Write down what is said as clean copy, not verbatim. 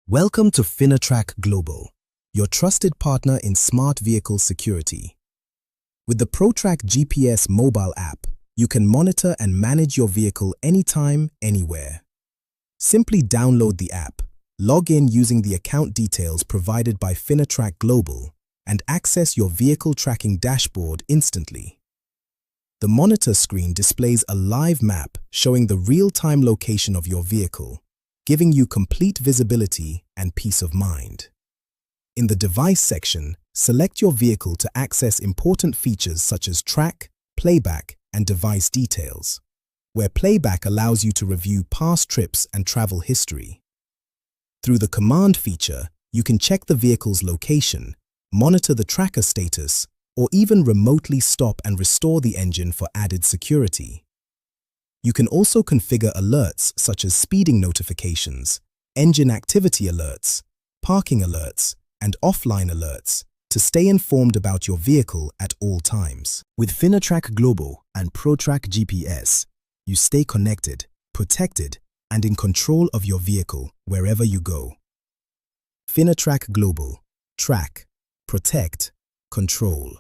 Welcome to Finatrack Global, your trusted partner in smart vehicle security. With the ProTrack GPS mobile app, you can monitor and manage your vehicle anytime, anywhere. Simply download the app, log in using the account details provided by Finatrack Global, and access your vehicle tracking dashboard instantly. The monitor screen displays a live map showing the real-time location of your vehicle, giving you complete visibility and peace of mind. In the device section, select your vehicle to access important features such as track, playback, and device details, where playback allows you to review past trips and travel history. Through the command feature, you can check the vehicle's location, monitor the tracker status, or even remotely stop and restore the engine for added security. You can also configure alerts such as speeding notifications, engine activity alerts, parking alerts, and offline alerts to stay informed about your vehicle at all times. With Finatrack Global and ProTrack GPS, you stay connected, protected, and in control of your vehicle wherever you go. Finatrack Global. Track, protect, control.